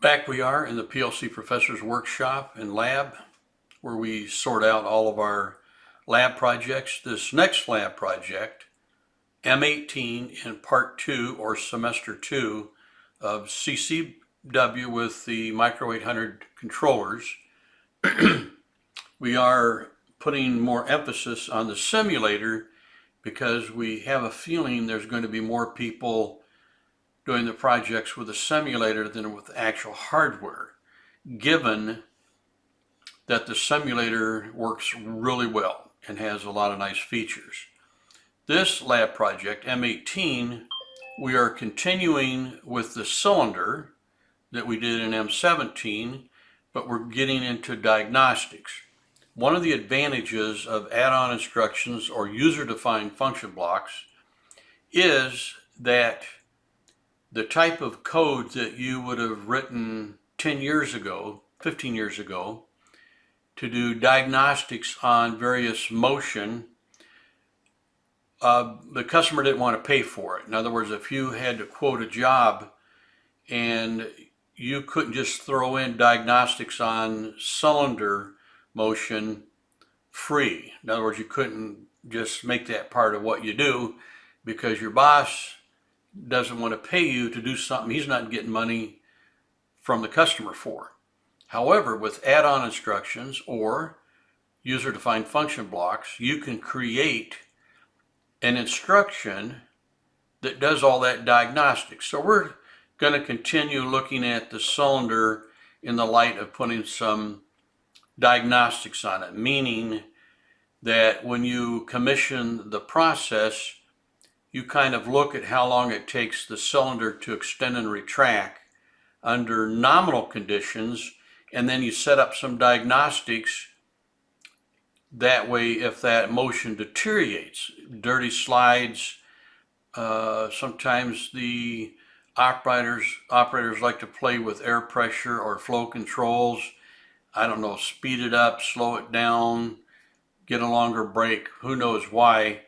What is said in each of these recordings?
Back we are in the PLC Professor's Workshop and Lab, where we sort out all of our lab projects. This next lab project, M18 in Part 2 or Semester 2 of CCW with the Micro 800 controllers, we are putting more emphasis on the simulator because we have a feeling there's going to be more people doing the projects with a simulator than with actual hardware, given that the simulator works really well and has a lot of nice features. This lab project, M18, we are continuing with the cylinder that we did in M17, but we're getting into diagnostics. One of the advantages of add-on instructions or user-defined function blocks is that the type of code that you would have written 10 years ago, 15 years ago, to do diagnostics on various motion, the customer didn't want to pay for it. In other words, if you had to quote a job and you couldn't just throw in diagnostics on cylinder motion free. In other words, you couldn't just make that part of what you do because your boss doesn't want to pay you to do something he's not getting money from the customer for. However, with add-on instructions or user-defined function blocks, you can create an instruction that does all that diagnostics. So we're going to continue looking at the cylinder in the light of putting some diagnostics on it, meaning that when you commission the process, you kind of look at how long it takes the cylinder to extend and retract under nominal conditions, and then you set up some diagnostics. That way, if that motion deteriorates, dirty slides, sometimes the operators like to play with air pressure or flow controls. I don't know, speed it up, slow it down, get a longer break, who knows why,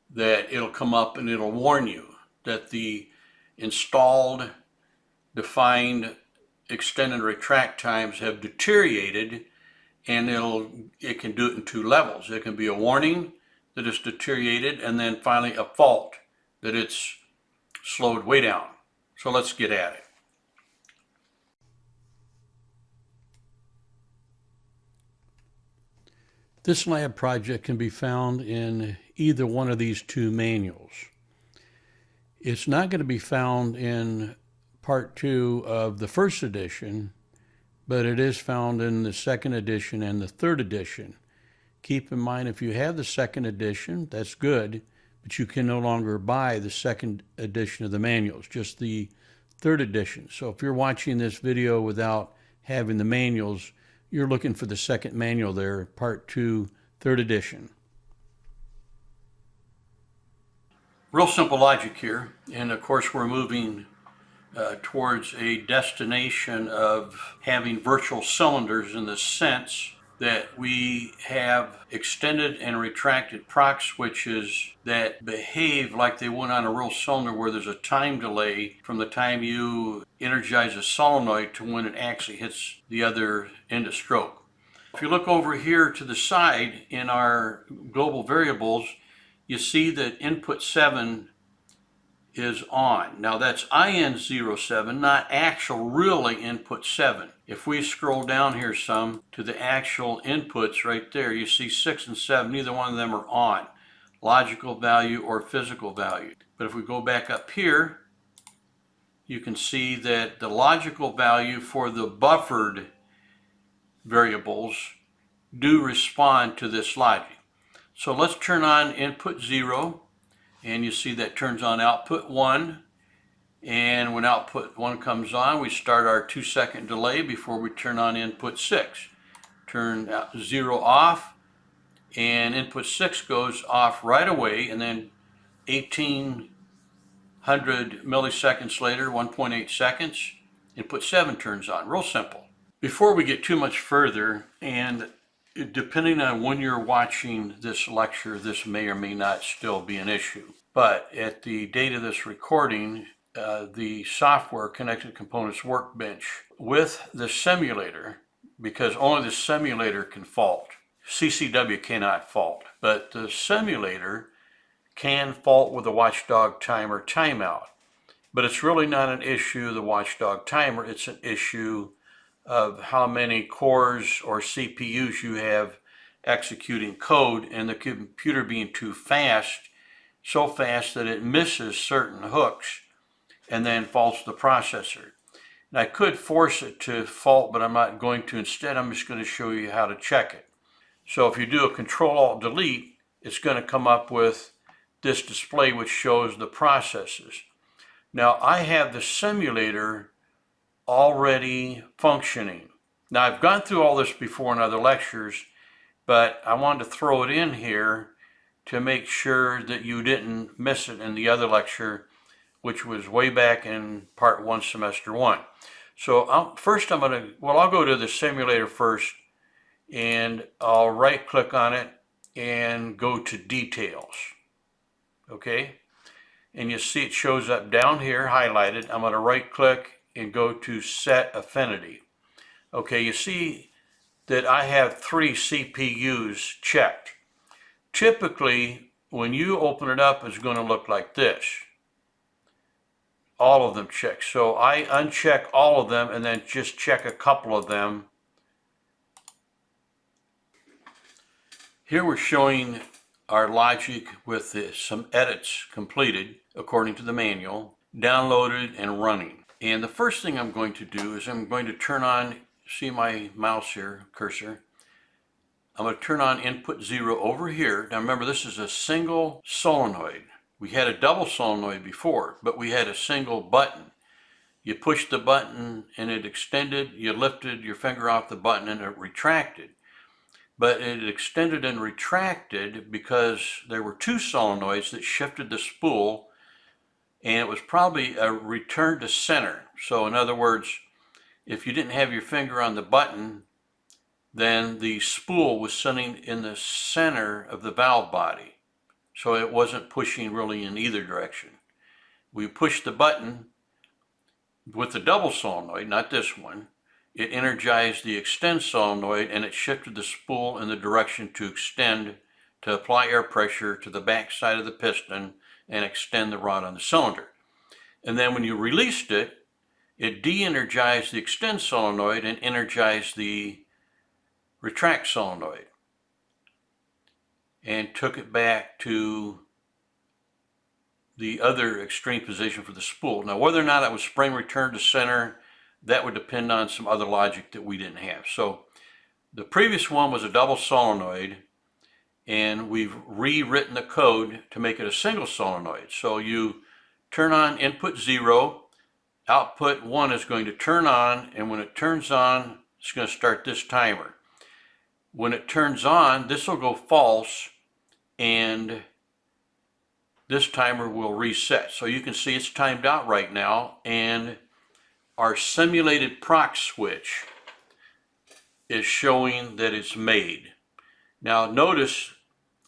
that it'll come up and it'll warn you that the installed defined extend and retract times have deteriorated, and it can do it in two levels. It can be a warning that it's deteriorated, and then finally a fault that it's slowed way down. So let's get at it. This lab project can be found in either one of these two manuals. It's not going to be found in Part 2 of the first edition, but it is found in the second edition and the third edition. Keep in mind, if you have the second edition, that's good, but you can no longer buy the second edition of the manuals, just the third edition. So if you're watching this video without having the manuals, you're looking for the second manual there, Part 2, third edition. Real simple logic here, and of course we're moving towards a destination of having virtual cylinders in the sense that we have extended and retracted proc switches that behave like they would on a real cylinder, where there's a time delay from the time you energize a solenoid to when it actually hits the other end of stroke. If you look over here to the side in our global variables, you see that input 7 is on. Now that's IN07, not actual really input 7. If we scroll down here some to the actual inputs right there, you see 6 and 7, neither one of them are on. Logical value or physical value. But if we go back up here, you can see that the logical value for the buffered variables do respond to this logic. So let's turn on input 0. And you see that turns on output 1, and when output 1 comes on, we start our 2-second delay before we turn on input 6. Turn 0 off, and input 6 goes off right away, and then 1800 milliseconds later, 1.8 seconds, input 7 turns on. Real simple. Before we get too much further, and depending on when you're watching this lecture, this may or may not still be an issue. But at the date of this recording, the software connected components workbench with the simulator, because only the simulator can fault. CCW cannot fault, but the simulator can fault with the watchdog timer timeout. But it's really not an issue of the watchdog timer, it's an issue of how many cores or CPUs you have executing code, and the computer being too fast, so fast that it misses certain hooks and then faults the processor. And I could force it to fault, but I'm not going to. Instead, I'm just going to show you how to check it. So if you do a Control-Alt-Delete, it's going to come up with this display which shows the processes. Now I have the simulator already functioning. Now I've gone through all this before in other lectures, but I wanted to throw it in here to make sure that you didn't miss it in the other lecture, which was way back in part 1, semester 1. So I'll go to the simulator first, and I'll right click on it and go to details. Okay, and you see it shows up down here highlighted. I'm going to right click and go to set affinity. Okay, you see that I have 3 CPUs checked. Typically, when you open it up, it's going to look like this. All of them checked. So I uncheck all of them and then just check a couple of them. Here we're showing our logic with some edits completed according to the manual, downloaded and running. And the first thing I'm going to do is I'm going to turn on, see my mouse here, cursor. I'm going to turn on input 0 over here. Now remember, this is a single solenoid. We had a double solenoid before, but we had a single button. You pushed the button and it extended, you lifted your finger off the button and it retracted. But it extended and retracted because there were 2 solenoids that shifted the spool, and it was probably a return to center. So in other words, if you didn't have your finger on the button, then the spool was sitting in the center of the valve body. So it wasn't pushing really in either direction. We pushed the button with the double solenoid, not this one. It energized the extend solenoid and it shifted the spool in the direction to extend, to apply air pressure to the back side of the piston and extend the rod on the cylinder. And then when you released it, it de-energized the extend solenoid and energized the retract solenoid and took it back to the other extreme position for the spool. Now whether or not it was spring return to center, that would depend on some other logic that we didn't have. So the previous one was a double solenoid, and we've rewritten the code to make it a single solenoid. So you turn on input 0, output 1 is going to turn on, and when it turns on, it's going to start this timer. When it turns on, this will go false, and this timer will reset. So you can see it's timed out right now, and our simulated proc switch is showing that it's made. Now notice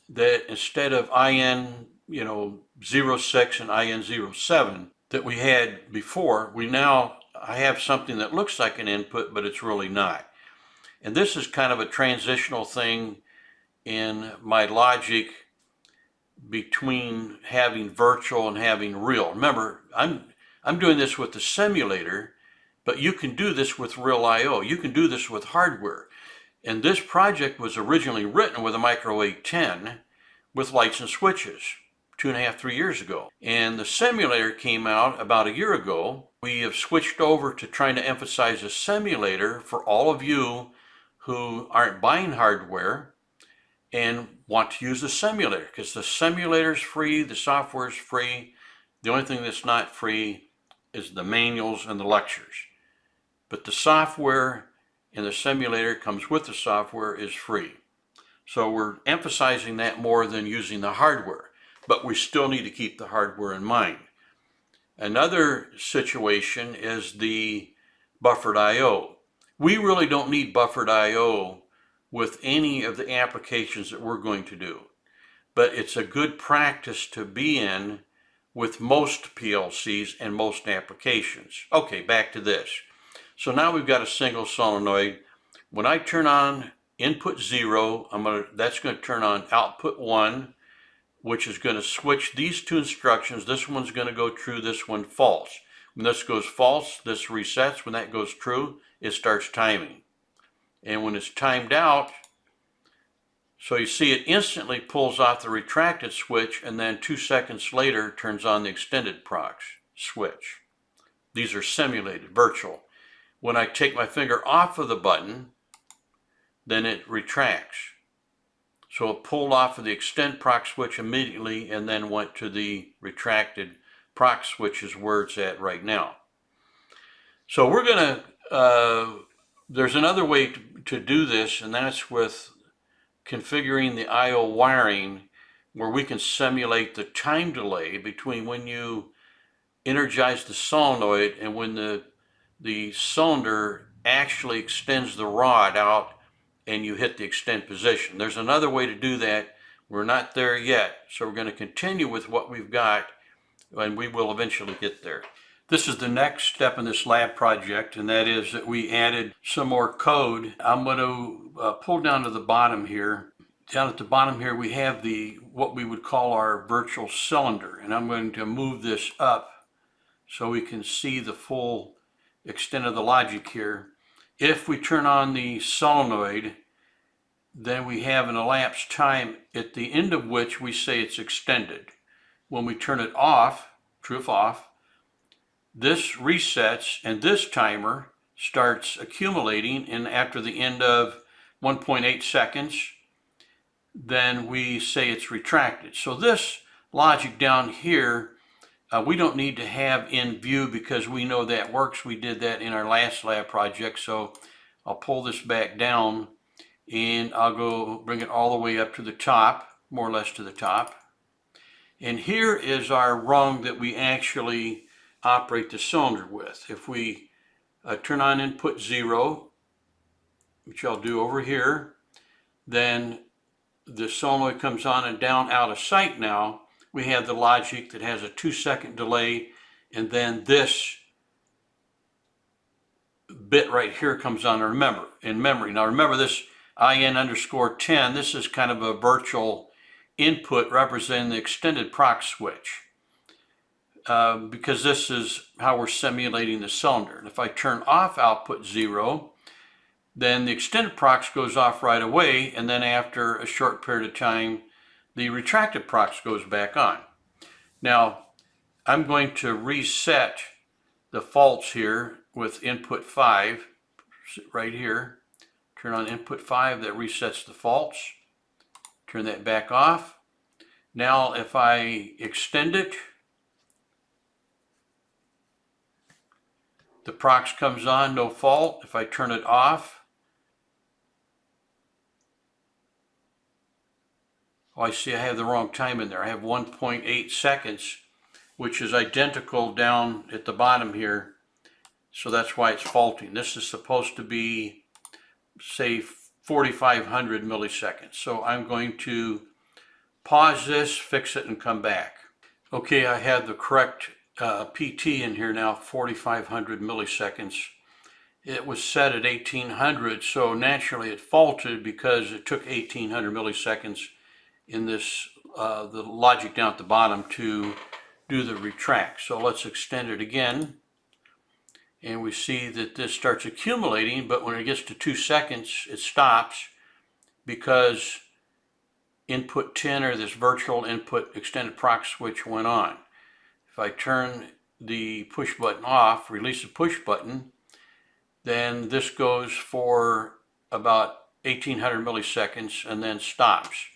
that instead of IN 06 and IN 07 that we had before, I have something that looks like an input, but it's really not. And this is kind of a transitional thing in my logic between having virtual and having real. Remember, I'm doing this with the simulator, but you can do this with real I/O. You can do this with hardware. And this project was originally written with a Micro 810 with lights and switches 2.5, 3 years ago. And the simulator came out about a year ago. We have switched over to trying to emphasize a simulator for all of you who aren't buying hardware and want to use the simulator, because the simulator is free, the software is free. The only thing that's not free is the manuals and the lectures. But the software in the simulator comes with the software is free. So we're emphasizing that more than using the hardware, but we still need to keep the hardware in mind. Another situation is the buffered I/O. We really don't need buffered I/O with any of the applications that we're going to do, but it's a good practice to be in with most PLCs and most applications. Okay, back to this. So now we've got a single solenoid. When I turn on input 0, that's going to turn on output 1, which is going to switch these two instructions. This one's going to go true, this one false. When this goes false, this resets. When that goes true, it starts timing. And when it's timed out, so you see it instantly pulls off the retracted switch, and then 2 seconds later turns on the extended prox switch. These are simulated, virtual. When I take my finger off of the button, then it retracts. So it pulled off of the extend prox switch immediately and then went to the retracted prox switch, is where it's at right now. So we're going to, there's another way to do this, and that's with configuring the I/O wiring, where we can simulate the time delay between when you energize the solenoid and when the cylinder actually extends the rod out and you hit the extend position. There's another way to do that. We're not there yet, so we're going to continue with what we've got, and we will eventually get there. This is the next step in this lab project, and that is that we added some more code. I'm going to pull down to the bottom here. Down at the bottom here we have what we would call our virtual cylinder, and I'm going to move this up so we can see the full extent of the logic here. If we turn on the solenoid, then we have an elapsed time at the end of which we say it's extended. When we turn it off, true if off, this resets and this timer starts accumulating, and after the end of 1.8 seconds, then we say it's retracted. So this logic down here, we don't need to have in view because we know that works. We did that in our last lab project. So I'll pull this back down and I'll go bring it all the way up to the top, more or less to the top. And here is our rung that we actually operate the cylinder with. If we turn on input 0, which I'll do over here, then the solenoid comes on and down out of sight. Now we have the logic that has a 2-second delay, and then this bit right here comes on in memory. Now remember this IN_10, this is kind of a virtual input representing the extended prox switch. Because this is how we're simulating the cylinder. And if I turn off output 0, then the extended prox goes off right away, and then after a short period of time, the retracted prox goes back on. Now, I'm going to reset the faults here with input 5, right here. Turn on input 5, that resets the faults. Turn that back off. Now, if I extend it, the prox comes on, no fault. If I turn it off, oh, I see I have the wrong time in there. I have 1.8 seconds, which is identical down at the bottom here. So that's why it's faulting. This is supposed to be, say, 4,500 milliseconds. So I'm going to pause this, fix it, and come back. Okay, I have the correct PT in here now, 4,500 milliseconds. It was set at 1,800, so naturally it faulted because it took 1,800 milliseconds in this, the logic down at the bottom to do the retract. So let's extend it again. And we see that this starts accumulating, but when it gets to 2 seconds, it stops because input 10, or this virtual input extended prox switch, went on. If I turn the push button off, release the push button, then this goes for about 1,800 milliseconds and then stops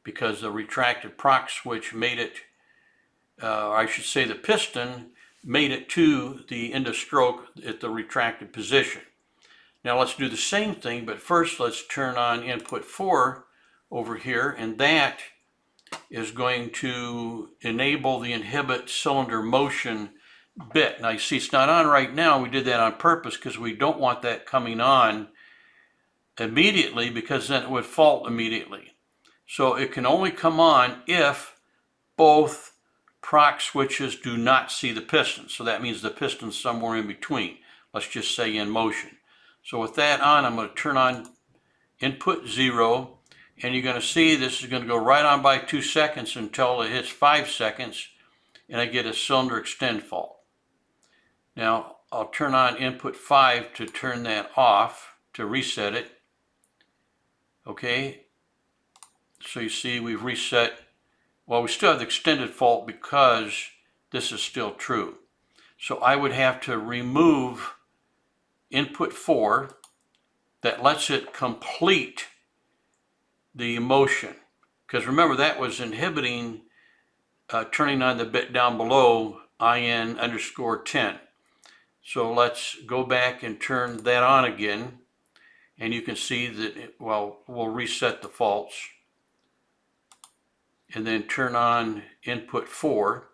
because the retracted prox switch made it, I should say the piston made it to the end of stroke at the retracted position. Now let's do the same thing, but first let's turn on input 4 over here, and that is going to enable the inhibit cylinder motion bit. Now you see it's not on right now. We did that on purpose because we don't want that coming on immediately, because then it would fault immediately. So it can only come on if both proc switches do not see the piston. So that means the piston's somewhere in between. Let's just say in motion. So with that on, I'm going to turn on input 0, and you're going to see this is going to go right on by 2 seconds until it hits 5 seconds, and I get a cylinder extend fault. Now I'll turn on input 5 to turn that off, to reset it. Okay, so you see we've reset. Well, we still have the extended fault because this is still true. So I would have to remove input 4. That lets it complete the motion. Because remember, that was inhibiting turning on the bit down below IN_10. So let's go back and turn that on again. And you can see that, we'll reset the faults. And then turn on input 4.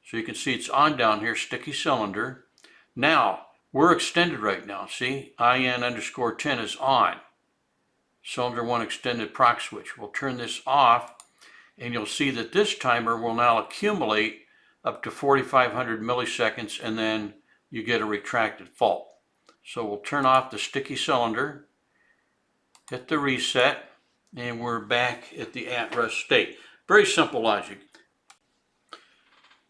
So you can see it's on down here, sticky cylinder. Now, we're extended right now, see? IN_10 is on. Cylinder 1 extended proc switch. We'll turn this off, and you'll see that this timer will now accumulate up to 4,500 milliseconds, and then you get a retracted fault. So we'll turn off the sticky cylinder, hit the reset, and we're back at the at-rest state. Very simple logic.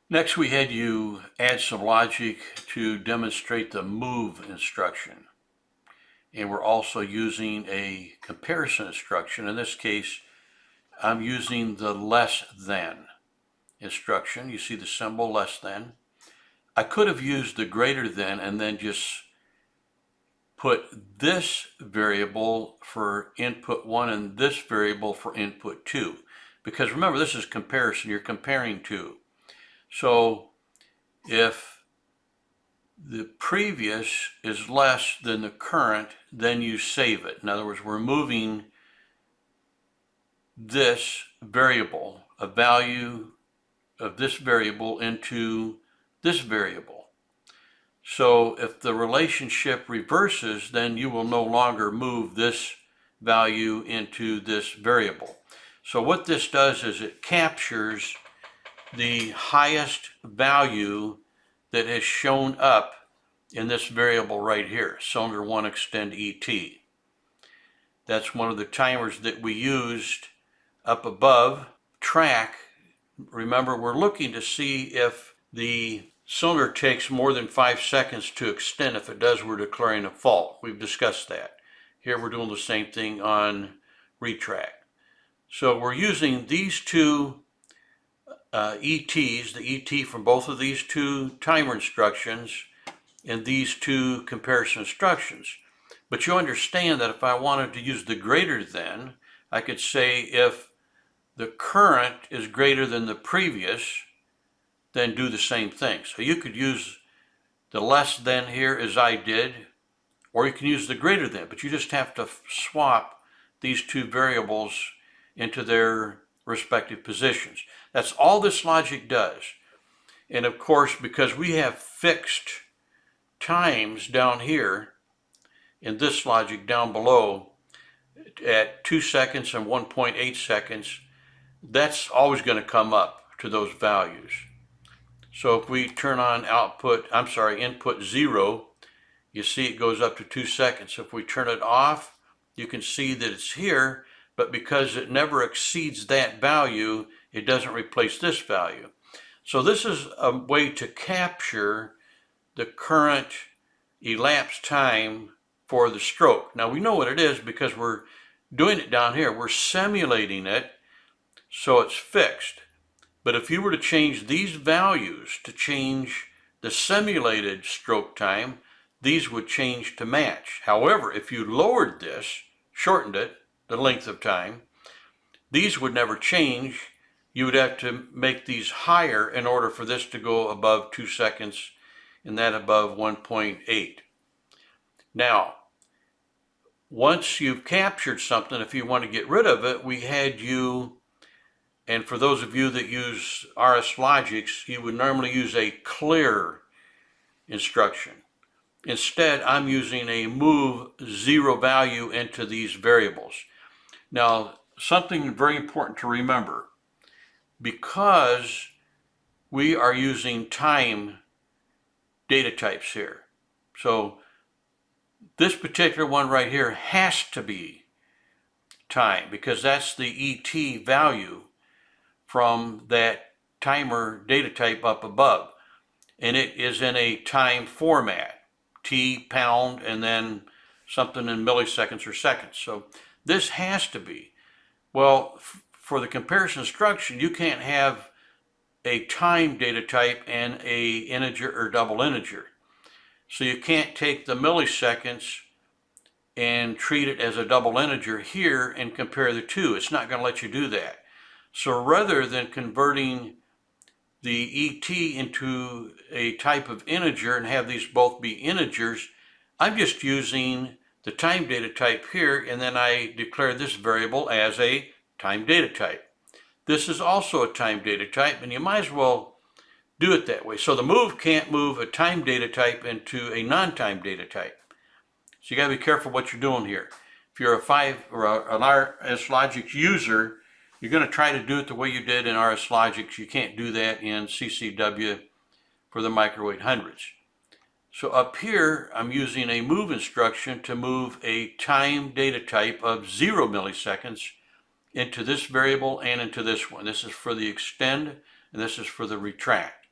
Next, we had you add some logic to demonstrate the move instruction. And we're also using a comparison instruction. In this case, I'm using the less than instruction. You see the symbol less than. I could have used the greater than and then just put this variable for input 1 and this variable for input 2. Because remember, this is comparison. You're comparing two. So if the previous is less than the current, then you save it. In other words, we're moving this variable, a value of this variable, into this variable. So if the relationship reverses, then you will no longer move this value into this variable. So what this does is it captures the highest value that has shown up in this variable right here, cylinder 1 extend ET. That's one of the timers that we used up above. Track, remember, we're looking to see if the cylinder takes more than 5 seconds to extend. If it does, we're declaring a fault. We've discussed that. Here we're doing the same thing on retract. So we're using these two ETs, the ET from both of these two timer instructions and these two comparison instructions. But you understand that if I wanted to use the greater than, I could say if the current is greater than the previous, then do the same thing. So you could use the less than here as I did, or you can use the greater than, but you just have to swap these two variables into their respective positions. That's all this logic does. And of course, because we have fixed times down here in this logic down below at 2 seconds and 1.8 seconds, that's always going to come up to those values. So if we turn on input 0, you see it goes up to 2 seconds. If we turn it off, you can see that it's here, but because it never exceeds that value, it doesn't replace this value. So this is a way to capture the current elapsed time for the stroke. Now we know what it is because we're doing it down here. We're simulating it so it's fixed. But if you were to change these values to change the simulated stroke time, these would change to match. However, if you lowered this, shortened it, the length of time, these would never change. You would have to make these higher in order for this to go above 2 seconds and that above 1.8. Now, once you've captured something, if you want to get rid of it, we had you, and for those of you that use RS Logics, you would normally use a clear instruction. Instead, I'm using a move 0 value into these variables. Now, something very important to remember, because we are using time data types here. So this particular one right here has to be time, because that's the ET value from that timer data type up above. And it is in a time format, T, pound, and then something in milliseconds or seconds. So this has to be. Well, for the comparison instruction, you can't have a time data type and a integer or double integer. So you can't take the milliseconds and treat it as a double integer here and compare the two. It's not going to let you do that. So rather than converting the ET into a type of integer and have these both be integers, I'm just using the time data type here, and then I declare this variable as a time data type. This is also a time data type, and you might as well do it that way. So the move can't move a time data type into a non-time data type. So you got to be careful what you're doing here. If you're an RSLogix user, you're going to try to do it the way you did in RSLogix. You can't do that in CCW for the micro 800s. So up here, I'm using a move instruction to move a time data type of 0 milliseconds into this variable and into this one. This is for the extend, and this is for the retract.